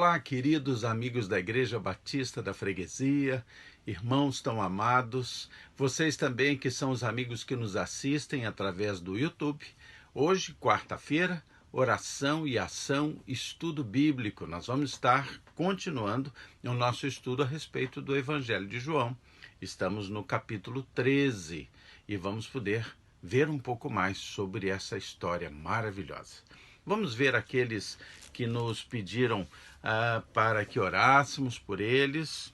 Olá, queridos amigos da Igreja Batista da Freguesia, irmãos tão amados, vocês também que são os amigos que nos assistem através do YouTube. Hoje, quarta-feira, oração e ação, estudo bíblico. Nós vamos estar continuando o nosso estudo a respeito do Evangelho de João. Estamos no capítulo 13 e vamos poder ver um pouco mais sobre essa história maravilhosa. Vamos ver aqueles que nos pediram para que orássemos por eles.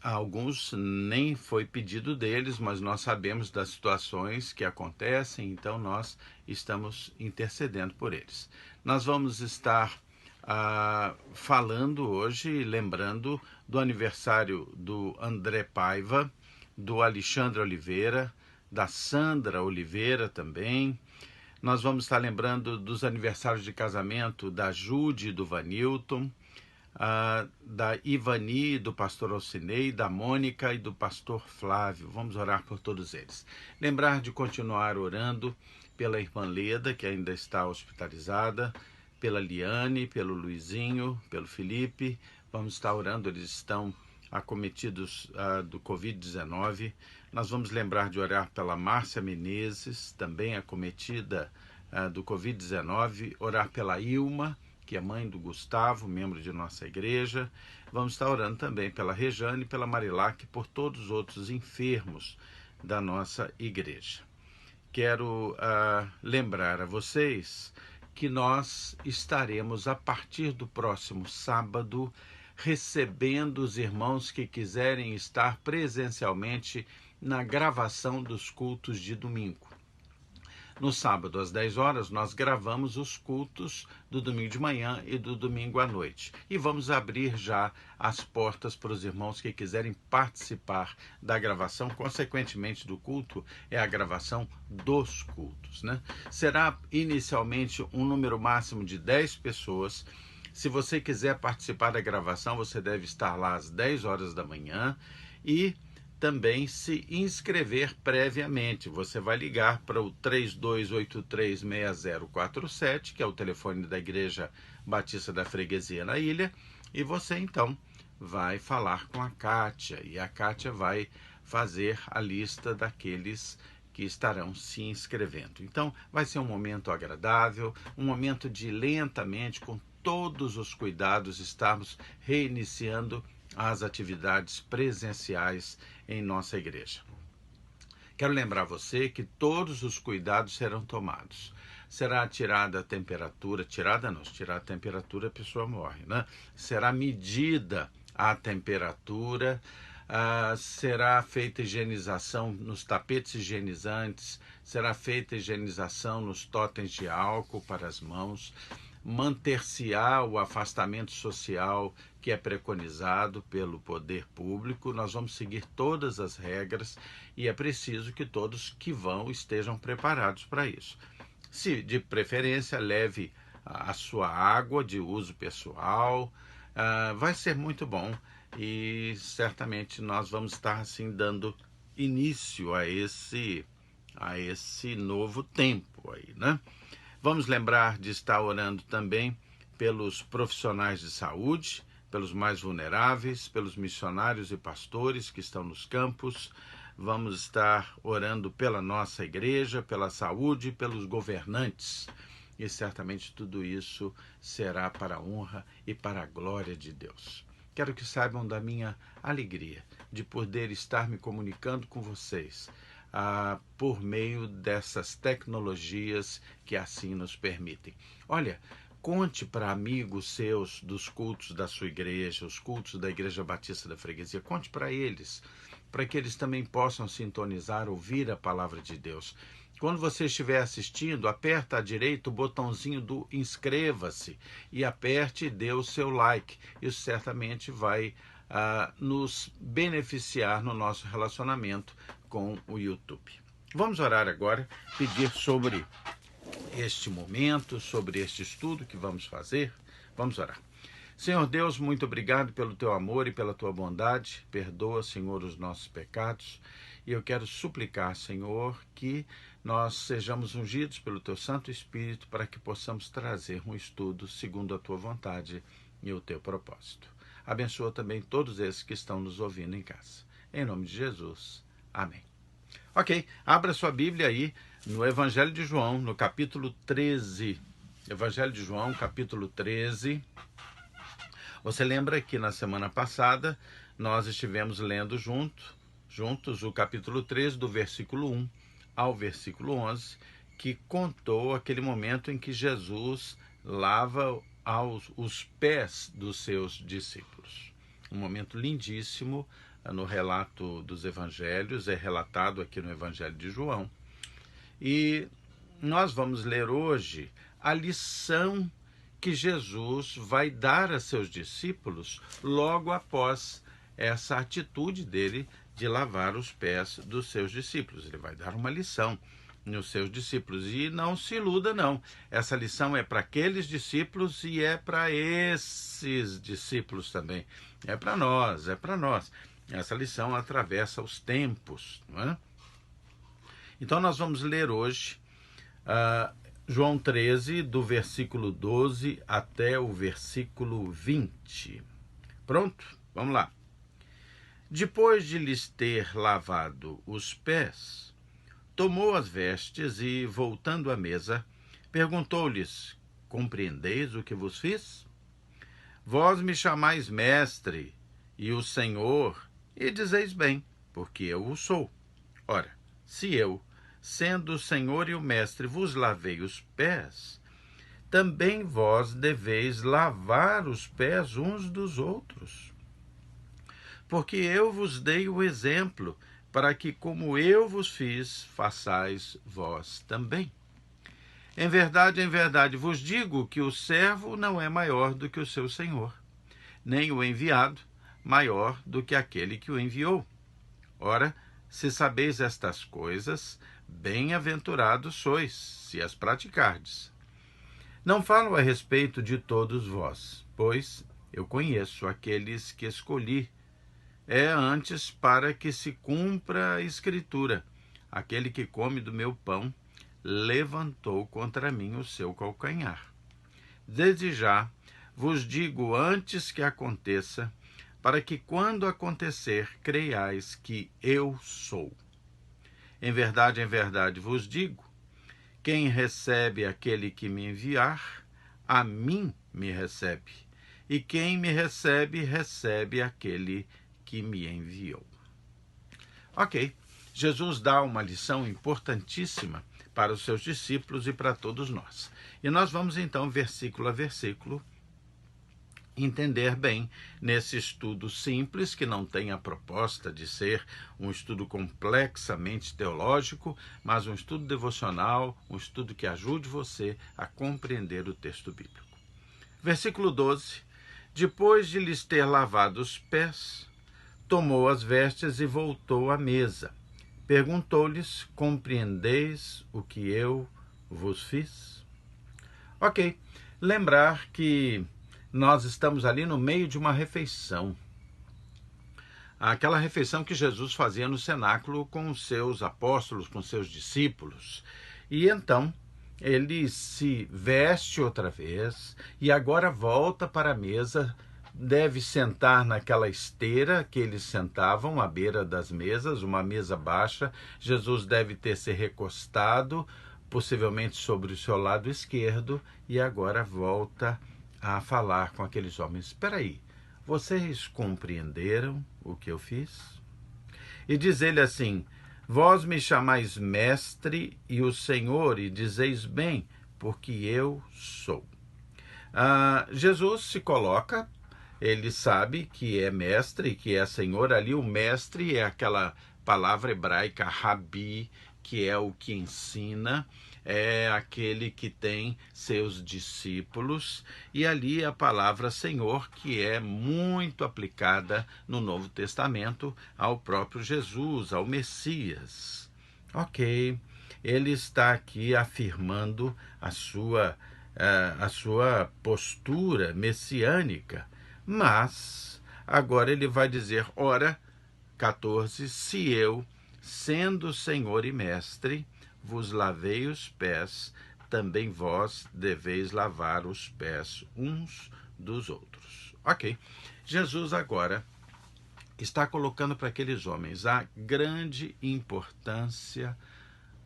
Alguns nem foi pedido deles, mas nós sabemos das situações que acontecem, então nós estamos intercedendo por eles. Nós vamos estar falando hoje, lembrando do aniversário do André Paiva, do Alexandre Oliveira, da Sandra Oliveira também. Nós vamos estar lembrando dos aniversários de casamento da Jude e do Vanilton, da Ivani, do pastor Alcinei, da Mônica e do pastor Flávio. Vamos orar por todos eles. Lembrar de continuar orando pela irmã Leda, que ainda está hospitalizada, pela Liane, pelo Luizinho, pelo Felipe. Vamos estar orando, eles estão acometidos do Covid-19. Nós vamos lembrar de orar pela Márcia Menezes, também acometida do Covid-19, orar pela Ilma, que é mãe do Gustavo, membro de nossa igreja. Vamos estar orando também pela Rejane, pela Marilac, por todos os outros enfermos da nossa igreja. Quero lembrar a vocês que nós estaremos, a partir do próximo sábado, recebendo os irmãos que quiserem estar presencialmente na gravação dos cultos de domingo. No sábado, às 10 horas, nós gravamos os cultos do domingo de manhã e do domingo à noite. E vamos abrir já as portas para os irmãos que quiserem participar da gravação. Consequentemente do culto, é a gravação dos cultos, né? Será inicialmente um número máximo de 10 pessoas. Se você quiser participar da gravação, você deve estar lá às 10 horas da manhã e também se inscrever previamente. Você vai ligar para o 32836047, que é o telefone da Igreja Batista da Freguesia na ilha, e você então vai falar com a Kátia, e a Kátia vai fazer a lista daqueles que estarão se inscrevendo. Então, vai ser um momento agradável, um momento de lentamente, com todos os cuidados, estarmos reiniciando as atividades presenciais em nossa igreja. Quero lembrar você que todos os cuidados serão tomados. Será tirada a temperatura, tirar a temperatura a pessoa morre, né? Será medida a temperatura, será feita higienização nos tapetes higienizantes, será feita higienização nos totens de álcool para as mãos, manter-se-á o afastamento social que é preconizado pelo poder público. Nós vamos seguir todas as regras e é preciso que todos que vão estejam preparados para isso. Se de preferência, leve a sua água de uso pessoal, vai ser muito bom e certamente nós vamos estar assim dando início a esse novo tempo aí, né? Vamos lembrar de estar orando também pelos profissionais de saúde, pelos mais vulneráveis, pelos missionários e pastores que estão nos campos. Vamos estar orando pela nossa igreja, pela saúde, pelos governantes. E certamente tudo isso será para a honra e para a glória de Deus. Quero que saibam da minha alegria de poder estar me comunicando com vocês por meio dessas tecnologias que assim nos permitem. Olha, conte para amigos seus dos cultos da sua igreja, os cultos da Igreja Batista da Freguesia, conte para eles, para que eles também possam sintonizar, ouvir a palavra de Deus. Quando você estiver assistindo, aperta à direita o botãozinho do inscreva-se e aperte e dê o seu like. Isso certamente vai nos beneficiar no nosso relacionamento com o YouTube. Vamos orar agora, pedir sobre este momento, sobre este estudo que vamos fazer. Vamos orar. Senhor Deus, muito obrigado pelo teu amor e pela tua bondade. Perdoa, Senhor, os nossos pecados. E eu quero suplicar, Senhor, que nós sejamos ungidos pelo teu Santo Espírito para que possamos trazer um estudo segundo a tua vontade. e o teu propósito. Abençoa também todos esses que estão nos ouvindo em casa. Em nome de Jesus. Amém. Ok, abra sua Bíblia aí no Evangelho de João, no capítulo 13. Evangelho de João, capítulo 13. Você lembra que na semana passada nós estivemos lendo juntos o capítulo 13, do versículo 1 ao versículo 11, que contou aquele momento em que Jesus lava os pés dos seus discípulos. Um momento lindíssimo no relato dos evangelhos, é relatado aqui no Evangelho de João. E nós vamos ler hoje a lição que Jesus vai dar a seus discípulos logo após essa atitude dele de lavar os pés dos seus discípulos. Ele vai dar uma lição nos seus discípulos. E não se iluda, não. Essa lição é para aqueles discípulos e é para esses discípulos também. É para nós, é para nós. Essa lição atravessa os tempos, não é? Então nós vamos ler hoje João 13, do versículo 12 até o versículo 20. Pronto? Vamos lá. Depois de lhes ter lavado os pés, tomou as vestes e, voltando à mesa, perguntou-lhes: compreendeis o que vos fiz? Vós me chamais mestre e o Senhor, e dizeis bem, porque eu o sou. Ora, se eu, sendo o Senhor e o mestre, vos lavei os pés, também vós deveis lavar os pés uns dos outros. Porque eu vos dei o exemplo, para que, como eu vos fiz, façais vós também. Em verdade, vos digo que o servo não é maior do que o seu senhor, nem o enviado maior do que aquele que o enviou. Ora, se sabeis estas coisas, bem-aventurados sois, se as praticardes. Não falo a respeito de todos vós, pois eu conheço aqueles que escolhi. É antes para que se cumpra a Escritura: aquele que come do meu pão levantou contra mim o seu calcanhar. Desde já vos digo antes que aconteça, para que quando acontecer creiais que eu sou. Em verdade vos digo, quem recebe aquele que me enviar, a mim me recebe, e quem me recebe, recebe aquele que me enviou. Ok, Jesus dá uma lição importantíssima para os seus discípulos e para todos nós. E nós vamos então, versículo a versículo, entender bem nesse estudo simples, que não tem a proposta de ser um estudo complexamente teológico, mas um estudo devocional, um estudo que ajude você a compreender o texto bíblico. Versículo 12. Depois de lhes ter lavado os pés, tomou as vestes e voltou à mesa. Perguntou-lhes: compreendeis o que eu vos fiz? Ok, lembrar que nós estamos ali no meio de uma refeição. Aquela refeição que Jesus fazia no cenáculo com os seus apóstolos, com os seus discípulos. E então ele se veste outra vez e agora volta para a mesa. Deve sentar naquela esteira que eles sentavam à beira das mesas, uma mesa baixa. Jesus deve ter se recostado, possivelmente sobre o seu lado esquerdo, e agora volta a falar com aqueles homens. Espera aí, vocês compreenderam o que eu fiz? E diz ele assim: vós me chamais mestre e o Senhor, e dizeis bem, porque eu sou. Jesus se coloca. Ele sabe que é mestre, que é senhor. Ali o mestre é aquela palavra hebraica, rabi, que é o que ensina, é aquele que tem seus discípulos. E ali a palavra senhor, que é muito aplicada no Novo Testamento ao próprio Jesus, ao Messias. Ok, ele está aqui afirmando a sua postura messiânica. Mas, agora ele vai dizer, ora, 14, se eu, sendo Senhor e Mestre, vos lavei os pés, também vós deveis lavar os pés uns dos outros. Ok. Jesus agora está colocando para aqueles homens a grande importância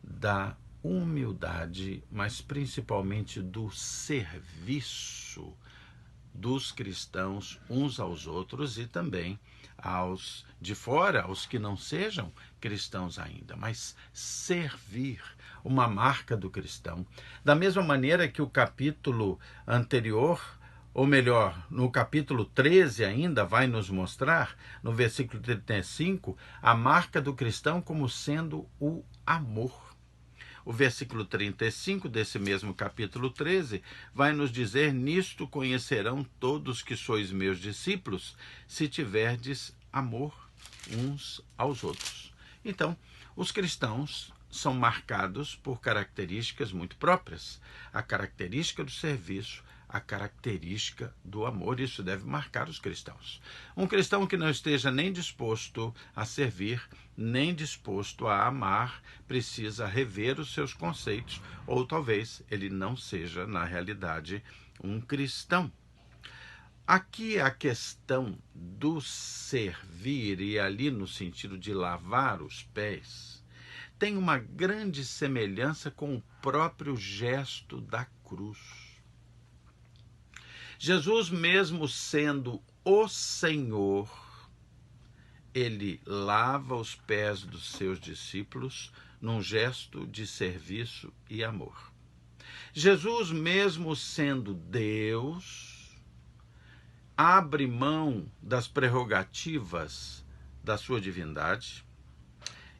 da humildade, mas principalmente do serviço dos cristãos uns aos outros e também aos de fora, aos que não sejam cristãos ainda, mas servir, uma marca do cristão. Da mesma maneira que o capítulo anterior, ou melhor, no capítulo 13 ainda vai nos mostrar, no versículo 35, a marca do cristão como sendo o amor. O versículo 35 desse mesmo capítulo 13 vai nos dizer: nisto conhecerão todos que sois meus discípulos, se tiverdes amor uns aos outros. Então, os cristãos são marcados por características muito próprias. A característica do serviço, a característica do amor. Isso deve marcar os cristãos. Um cristão que não esteja nem disposto a servir, nem disposto a amar, precisa rever os seus conceitos, ou talvez ele não seja, na realidade, um cristão. Aqui a questão do servir, e ali no sentido de lavar os pés, tem uma grande semelhança com o próprio gesto da cruz. Jesus, mesmo sendo o Senhor, ele lava os pés dos seus discípulos num gesto de serviço e amor. Jesus, mesmo sendo Deus, abre mão das prerrogativas da sua divindade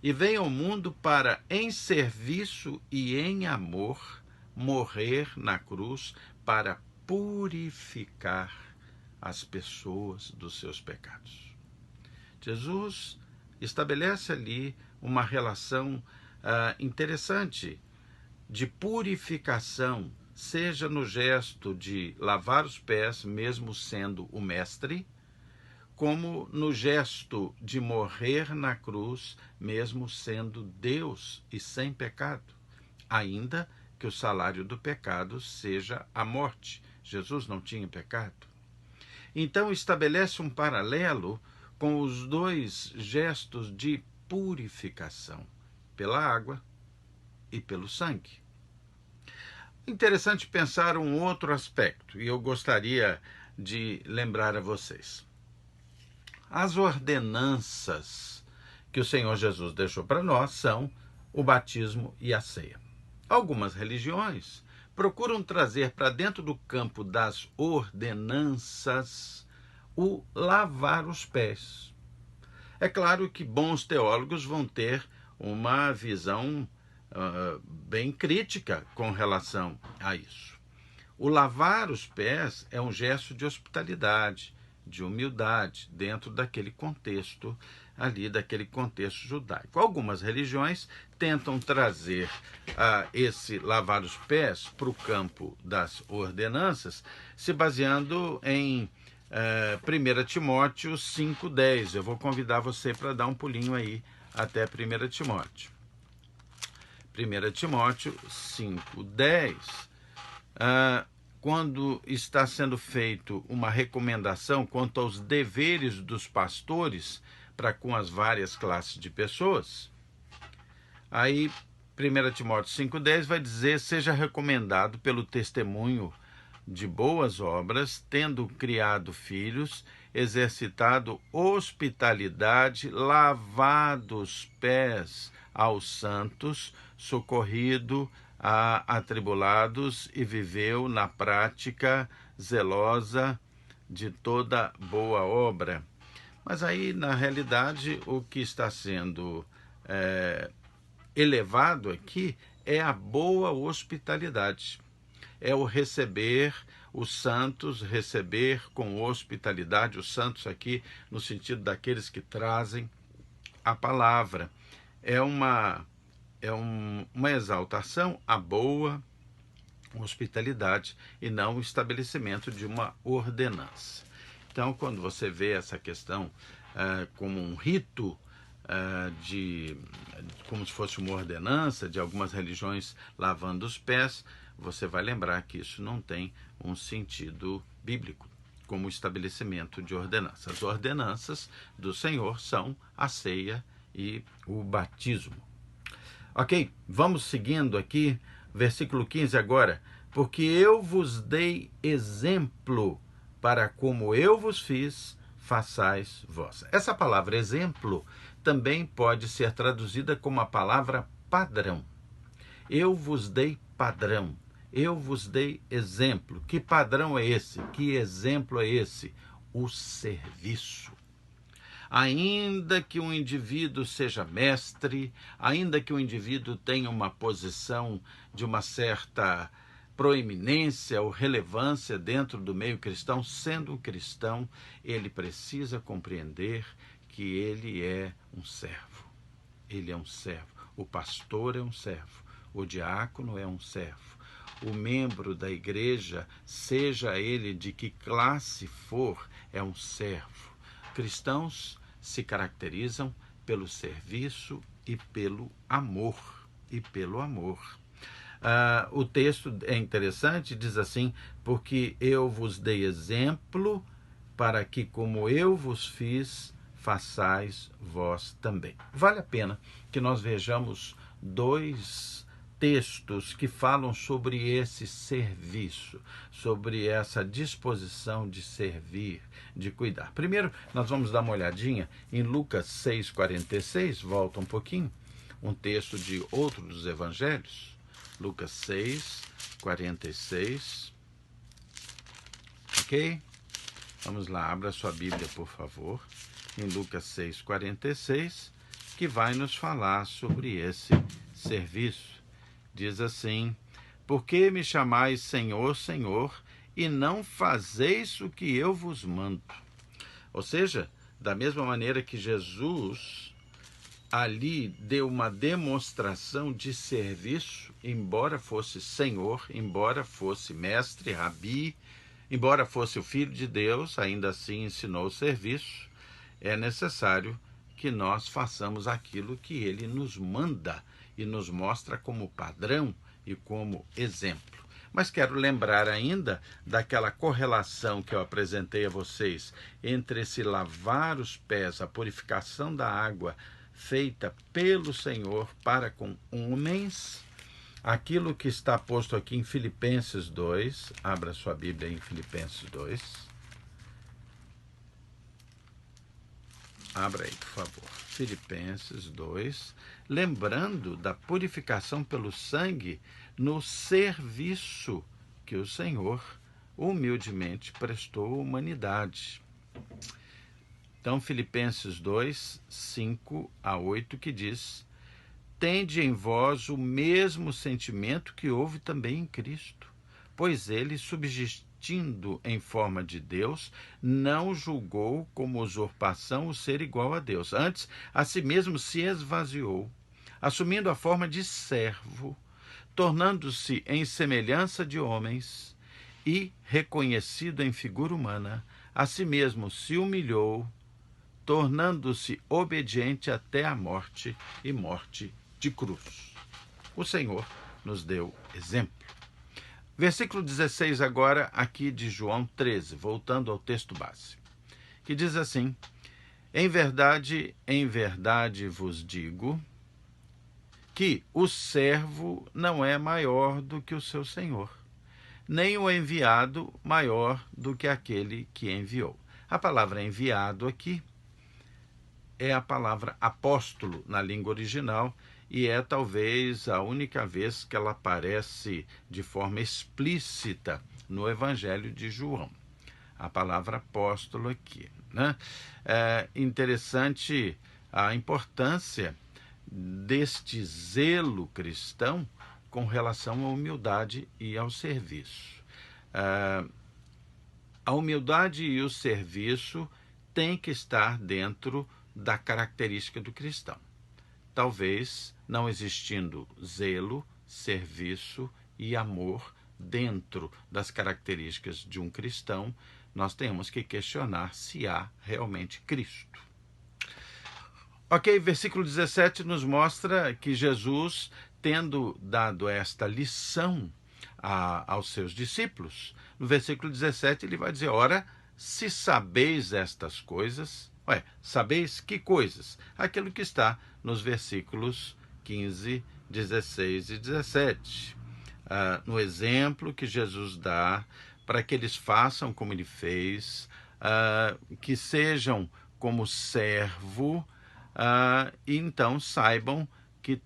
e vem ao mundo para, em serviço e em amor, morrer na cruz para purificar as pessoas dos seus pecados. Jesus estabelece ali uma relação interessante de purificação, seja no gesto de lavar os pés, mesmo sendo o mestre, como no gesto de morrer na cruz, mesmo sendo Deus e sem pecado, ainda que o salário do pecado seja a morte. Jesus não tinha pecado. Então estabelece um paralelo com os dois gestos de purificação, pela água e pelo sangue. Interessante pensar um outro aspecto, e eu gostaria de lembrar a vocês. As ordenanças que o Senhor Jesus deixou para nós são o batismo e a ceia. Algumas religiões procuram trazer para dentro do campo das ordenanças o lavar os pés. É claro que bons teólogos vão ter uma visão bem crítica com relação a isso. O lavar os pés é um gesto de hospitalidade, de humildade, dentro daquele contexto ali, daquele contexto judaico. Algumas religiões tentam trazer esse lavar os pés para o campo das ordenanças, se baseando em 1 Timóteo 5,10. Eu vou convidar você para dar um pulinho aí até 1 Timóteo. 1 Timóteo 5,10. Quando está sendo feito uma recomendação quanto aos deveres dos pastores para com as várias classes de pessoas, aí 1 Timóteo 5,10 vai dizer: seja recomendado pelo testemunho de boas obras, tendo criado filhos, exercitado hospitalidade, lavado os pés aos santos, socorrido a atribulados e viveu na prática zelosa de toda boa obra. Mas aí, na realidade, o que está sendo elevado aqui é a boa hospitalidade. É o receber os santos, receber com hospitalidade os santos aqui, no sentido daqueles que trazem a palavra. É uma exaltação à boa hospitalidade e não o estabelecimento de uma ordenança. Então, quando você vê essa questão como um rito, como se fosse uma ordenança de algumas religiões lavando os pés, você vai lembrar que isso não tem um sentido bíblico. como estabelecimento de ordenanças. As ordenanças do Senhor são a ceia e o batismo. Ok, vamos seguindo aqui, versículo 15 agora. Porque eu vos dei exemplo para como eu vos fiz, façais vós. Essa palavra exemplo também pode ser traduzida como a palavra padrão. Eu vos dei padrão. Eu vos dei exemplo. Que padrão é esse? Que exemplo é esse? O serviço. Ainda que um indivíduo seja mestre, ainda que um indivíduo tenha uma posição de uma certa proeminência ou relevância dentro do meio cristão, sendo um cristão, ele precisa compreender que ele é um servo. Ele é um servo. O pastor é um servo. O diácono é um servo. O membro da igreja, seja ele de que classe for, é um servo. Cristãos se caracterizam pelo serviço e pelo amor. O texto é interessante, diz assim, porque eu vos dei exemplo para que, como eu vos fiz, façais vós também. Vale a pena que nós vejamos dois textos que falam sobre esse serviço, sobre essa disposição de servir, de cuidar. Primeiro, nós vamos dar uma olhadinha em Lucas 6,46, volta um pouquinho, um texto de outro dos evangelhos, Lucas 6,46. Ok? Vamos lá, abra sua Bíblia, por favor, em Lucas 6,46, que vai nos falar sobre esse serviço. Diz assim: por que me chamais Senhor, Senhor, e não fazeis o que eu vos mando? Ou seja, da mesma maneira que Jesus ali deu uma demonstração de serviço, embora fosse Senhor, embora fosse mestre, rabi, embora fosse o Filho de Deus, ainda assim ensinou o serviço. É necessário que nós façamos aquilo que ele nos manda e nos mostra como padrão e como exemplo. Mas quero lembrar ainda daquela correlação que eu apresentei a vocês entre esse lavar os pés, a purificação da água feita pelo Senhor para com homens, aquilo que está posto aqui em Filipenses 2, abra sua Bíblia em Filipenses 2. Abra aí, por favor. Filipenses 2, lembrando da purificação pelo sangue no serviço que o Senhor humildemente prestou à humanidade. Então, Filipenses 2, 5 a 8, que diz: tende em vós o mesmo sentimento que houve também em Cristo, pois ele, subsistindo em forma de Deus, não julgou como usurpação o ser igual a Deus. Antes, a si mesmo se esvaziou, assumindo a forma de servo, tornando-se em semelhança de homens e, reconhecido em figura humana, a si mesmo se humilhou, tornando-se obediente até a morte e morte de cruz. O Senhor nos deu exemplo. Versículo 16 agora, aqui de João 13, voltando ao texto base, que diz assim: em verdade vos digo que o servo não é maior do que o seu senhor, nem o enviado maior do que aquele que enviou. A palavra enviado aqui é a palavra apóstolo na língua original, e é talvez a única vez que ela aparece de forma explícita no Evangelho de João. A palavra apóstolo aqui, né? É interessante a importância deste zelo cristão com relação à humildade e ao serviço. A humildade e o serviço têm que estar dentro da característica do cristão. Talvez, não existindo zelo, serviço e amor dentro das características de um cristão, nós temos que questionar se há realmente Cristo. Ok, versículo 17 nos mostra que Jesus, tendo dado esta lição aos seus discípulos, no versículo 17 ele vai dizer: ora, se sabeis estas coisas, sabeis que coisas? Aquilo que está nos versículos 15, 16 e 17. No exemplo que Jesus dá, para que eles façam como ele fez, que sejam como servo, e então saibam que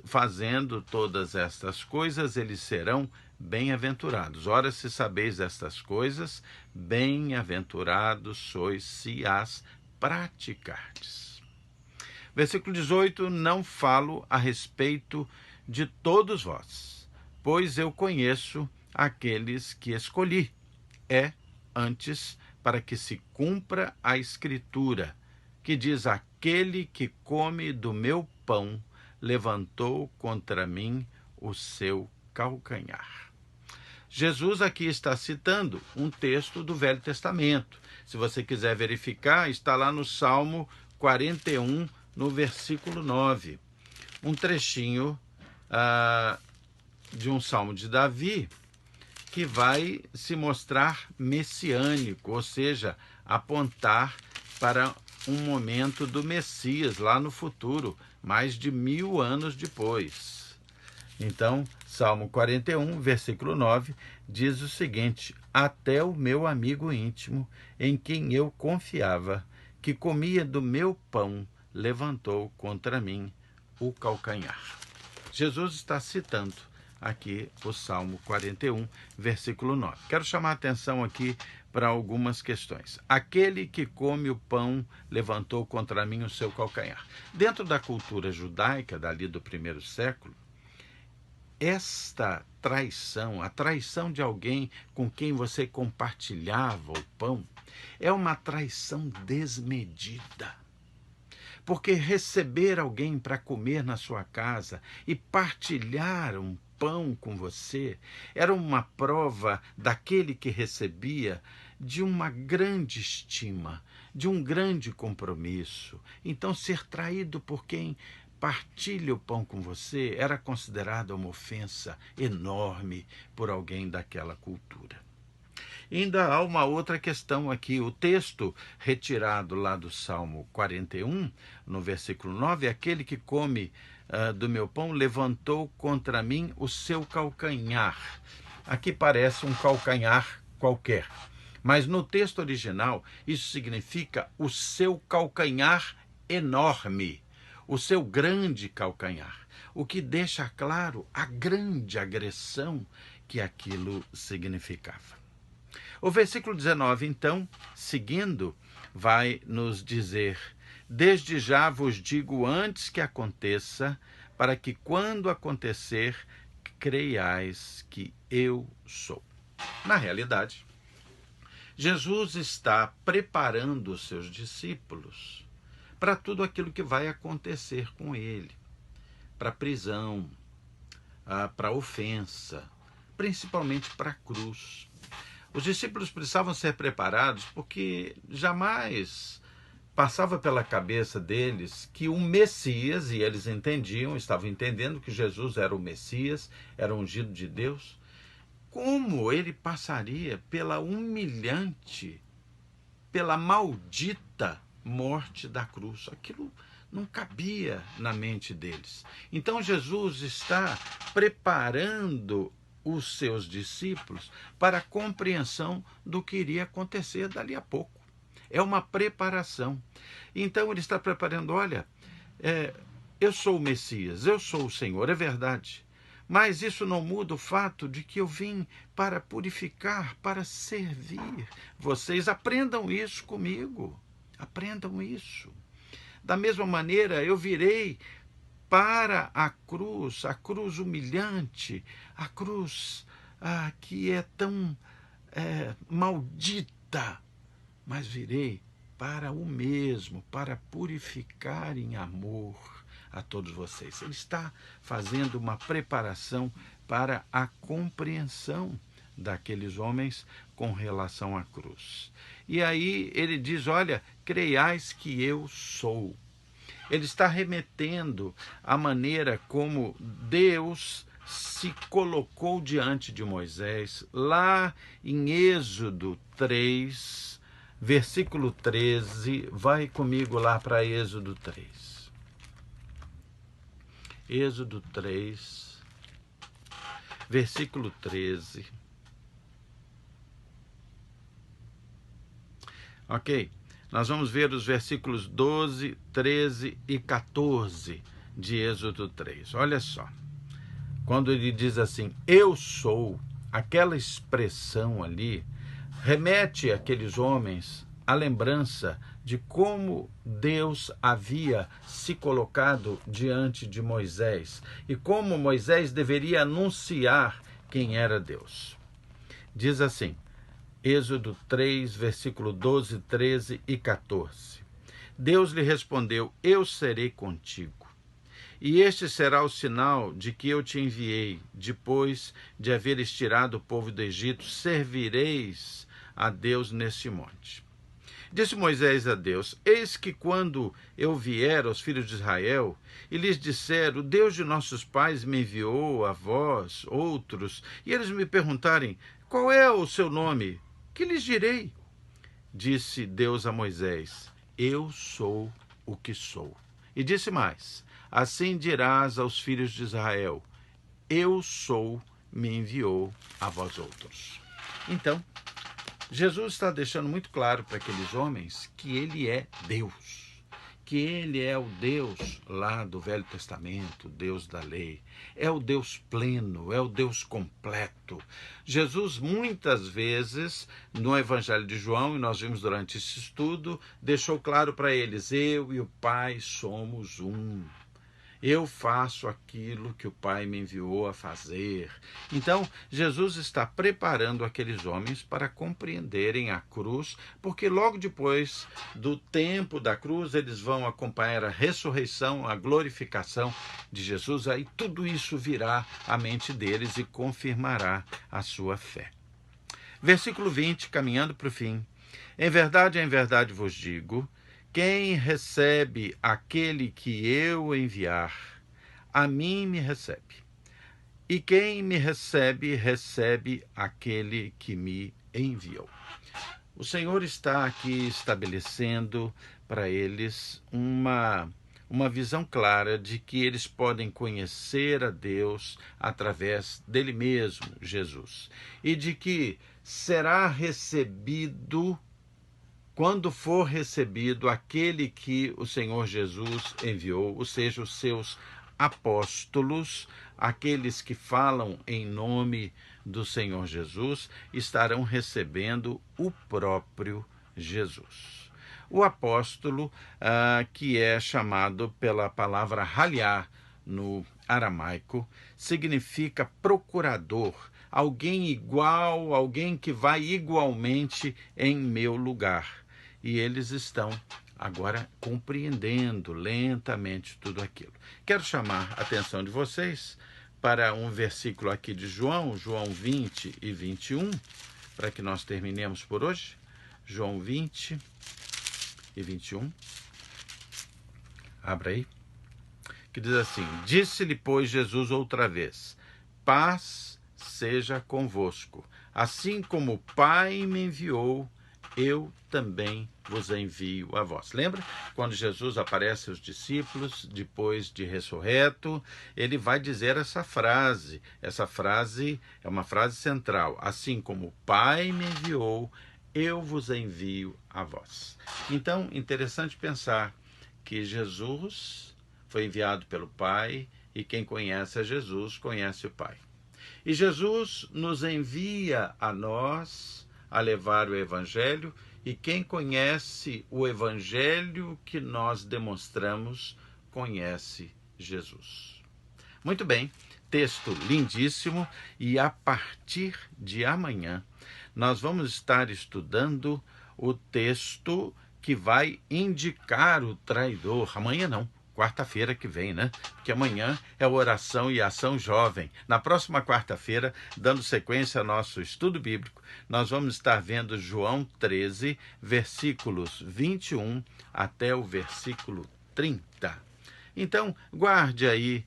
fazendo todas estas coisas, eles serão bem-aventurados. Ora, se sabeis estas coisas, bem-aventurados sois se as praticardes. Versículo 18, não falo a respeito de todos vós, pois eu conheço aqueles que escolhi. Antes, para que se cumpra a Escritura, que diz, aquele que come do meu pão levantou contra mim o seu calcanhar. Jesus aqui está citando um texto do Velho Testamento. Se você quiser verificar, está lá no Salmo 41, no versículo 9. Um trechinho de um Salmo de Davi, que vai se mostrar messiânico, ou seja, apontar para um momento do Messias lá no futuro, mais de 1000 anos depois. Então, Salmo 41, versículo 9, diz o seguinte: até o meu amigo íntimo, em quem eu confiava, que comia do meu pão, levantou contra mim o calcanhar. Jesus está citando aqui o Salmo 41, versículo 9. Quero chamar a atenção aqui para algumas questões. Aquele que come o pão levantou contra mim o seu calcanhar. Dentro da cultura judaica, dali do primeiro século, esta traição, a traição de alguém com quem você compartilhava o pão, é uma traição desmedida. Porque receber alguém para comer na sua casa e partilhar um pão com você era uma prova daquele que recebia de uma grande estima, de um grande compromisso. Então, ser traído por quem partilha o pão com você era considerado uma ofensa enorme por alguém daquela cultura. Ainda há uma outra questão aqui. O texto retirado lá do Salmo 41, no versículo 9, aquele que come do meu pão levantou contra mim o seu calcanhar. Aqui parece um calcanhar qualquer, mas no texto original isso significa o seu calcanhar enorme, o seu grande calcanhar, o que deixa claro a grande agressão que aquilo significava. O versículo 19, então, seguindo, vai nos dizer: desde já vos digo antes que aconteça, para que quando acontecer, creiais que eu sou. Na realidade, Jesus está preparando os seus discípulos para tudo aquilo que vai acontecer com ele, para a prisão, para a ofensa, principalmente para a cruz. Os discípulos precisavam ser preparados porque jamais passava pela cabeça deles que o Messias, e eles estavam entendendo que Jesus era o Messias, era o ungido de Deus, como ele passaria pela humilhante, pela maldita morte da cruz. Aquilo não cabia na mente deles. Então Jesus está preparando os seus discípulos para a compreensão do que iria acontecer dali a pouco. É uma preparação. Então ele está preparando, olha, eu sou o Messias, eu sou o Senhor, é verdade. Mas isso não muda o fato de que eu vim para purificar, para servir. Vocês aprendam isso comigo. Aprendam isso. Da mesma maneira, eu virei para a cruz humilhante, a cruz que é tão maldita, mas virei para o mesmo, para purificar em amor a todos vocês. Ele está fazendo uma preparação para a compreensão daqueles homens com relação à cruz. E aí ele diz, olha, creiais que eu sou. Ele está remetendo à maneira como Deus se colocou diante de Moisés, lá em Êxodo 3, versículo 13. Vai comigo lá para Êxodo 3. Êxodo 3, versículo 13. Ok? Nós vamos ver os versículos 12, 13 e 14 de Êxodo 3. Olha só. Quando ele diz assim, eu sou, aquela expressão ali remete àqueles homens à lembrança de como Deus havia se colocado diante de Moisés e como Moisés deveria anunciar quem era Deus. Diz assim, Êxodo 3, versículo 12, 13 e 14. Deus lhe respondeu, eu serei contigo. E este será o sinal de que eu te enviei. Depois de haveres tirado o povo do Egito, servireis a Deus nesse monte. Disse Moisés a Deus, eis que quando eu vier aos filhos de Israel, e lhes disser, o Deus de nossos pais me enviou a vós, outros, e eles me perguntarem, qual é o seu nome? Que lhes direi? Disse Deus a Moisés, eu sou o que sou. E disse mais, assim dirás aos filhos de Israel, eu sou, me enviou a vós outros. Então, Jesus está deixando muito claro para aqueles homens que ele é Deus, que ele é o Deus lá do Velho Testamento, Deus da lei, é o Deus pleno, é o Deus completo. Jesus muitas vezes, no Evangelho de João, e nós vimos durante esse estudo, deixou claro para eles, eu e o Pai somos um. Eu faço aquilo que o Pai me enviou a fazer. Então, Jesus está preparando aqueles homens para compreenderem a cruz, porque logo depois do tempo da cruz, eles vão acompanhar a ressurreição, a glorificação de Jesus. Aí tudo isso virá à mente deles e confirmará a sua fé. Versículo 20, caminhando para o fim. Em verdade vos digo, quem recebe aquele que eu enviar, a mim me recebe. E quem me recebe, recebe aquele que me enviou. O Senhor está aqui estabelecendo para eles uma visão clara de que eles podem conhecer a Deus através dele mesmo, Jesus. E de que será recebido quando for recebido aquele que o Senhor Jesus enviou, ou seja, os seus apóstolos, aqueles que falam em nome do Senhor Jesus, estarão recebendo o próprio Jesus. O apóstolo, que é chamado pela palavra haliá no aramaico, significa procurador, alguém igual, alguém que vai igualmente em meu lugar. E eles estão agora compreendendo lentamente tudo aquilo. Quero chamar a atenção de vocês para um versículo aqui de João 20 e 21, para que nós terminemos por hoje. João 20 e 21. Abra aí. Que diz assim, disse-lhe, pois, Jesus outra vez, paz seja convosco. Assim como o Pai me enviou, eu também vos envio a vós. Lembra? Quando Jesus aparece aos discípulos, depois de ressurreto, ele vai dizer essa frase. Essa frase é uma frase central. Assim como o Pai me enviou, eu vos envio a vós. Então, interessante pensar que Jesus foi enviado pelo Pai e quem conhece a Jesus conhece o Pai. E Jesus nos envia a nós a levar o Evangelho, e quem conhece o Evangelho que nós demonstramos, conhece Jesus. Muito bem, texto lindíssimo, e a partir de amanhã nós vamos estar estudando o texto que vai indicar o traidor. Amanhã não. Quarta-feira que vem, né? Porque amanhã é oração e ação jovem. Na próxima quarta-feira, dando sequência ao nosso estudo bíblico, nós vamos estar vendo João 13, versículos 21 até o versículo 30. Então, guarde aí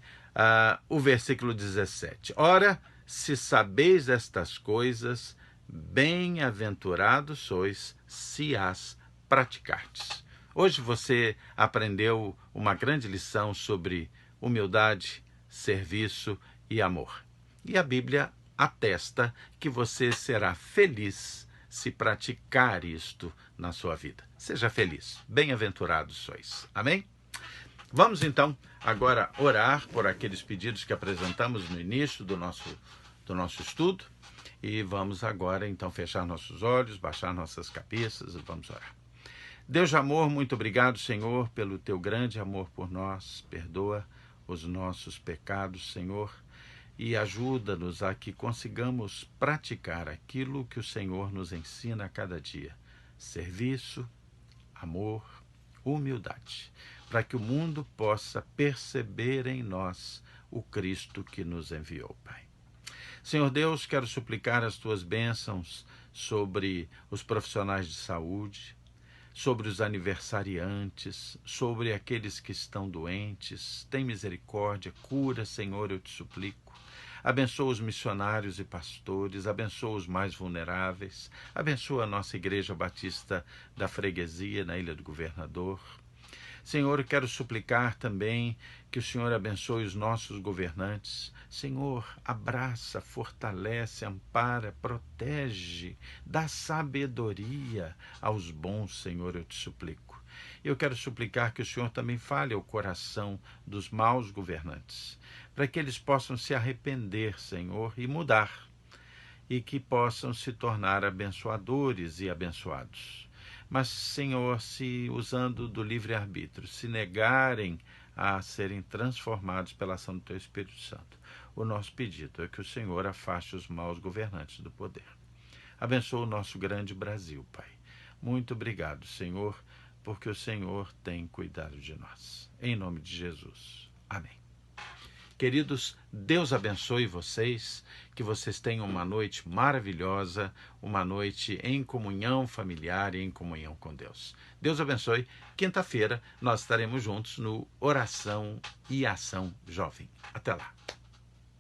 o versículo 17. Ora, se sabeis estas coisas, bem-aventurados sois se as praticardes. Hoje você aprendeu uma grande lição sobre humildade, serviço e amor. E a Bíblia atesta que você será feliz se praticar isto na sua vida. Seja feliz. Bem-aventurados sois. Amém? Vamos então agora orar por aqueles pedidos que apresentamos no início do nosso estudo. E vamos agora então fechar nossos olhos, baixar nossas cabeças e vamos orar. Deus de amor, muito obrigado, Senhor, pelo teu grande amor por nós. Perdoa os nossos pecados, Senhor, e ajuda-nos a que consigamos praticar aquilo que o Senhor nos ensina a cada dia. Serviço, amor, humildade, para que o mundo possa perceber em nós o Cristo que nos enviou, Pai. Senhor Deus, quero suplicar as tuas bênçãos sobre os profissionais de saúde, sobre os aniversariantes, sobre aqueles que estão doentes. Tem misericórdia, cura, Senhor, eu te suplico. Abençoa os missionários e pastores, abençoa os mais vulneráveis, abençoa a nossa Igreja Batista da Freguesia, na Ilha do Governador. Senhor, eu quero suplicar também que o Senhor abençoe os nossos governantes. Senhor, abraça, fortalece, ampara, protege, dá sabedoria aos bons, Senhor, eu te suplico. Eu quero suplicar que o Senhor também fale ao coração dos maus governantes, para que eles possam se arrepender, Senhor, e mudar, e que possam se tornar abençoadores e abençoados. Mas, Senhor, se usando do livre-arbítrio, se negarem a serem transformados pela ação do Teu Espírito Santo, o nosso pedido é que o Senhor afaste os maus governantes do poder. Abençoa o nosso grande Brasil, Pai. Muito obrigado, Senhor, porque o Senhor tem cuidado de nós. Em nome de Jesus. Amém. Queridos, Deus abençoe vocês, que vocês tenham uma noite maravilhosa, uma noite em comunhão familiar e em comunhão com Deus. Deus abençoe. Quinta-feira nós estaremos juntos no Oração e Ação Jovem. Até lá.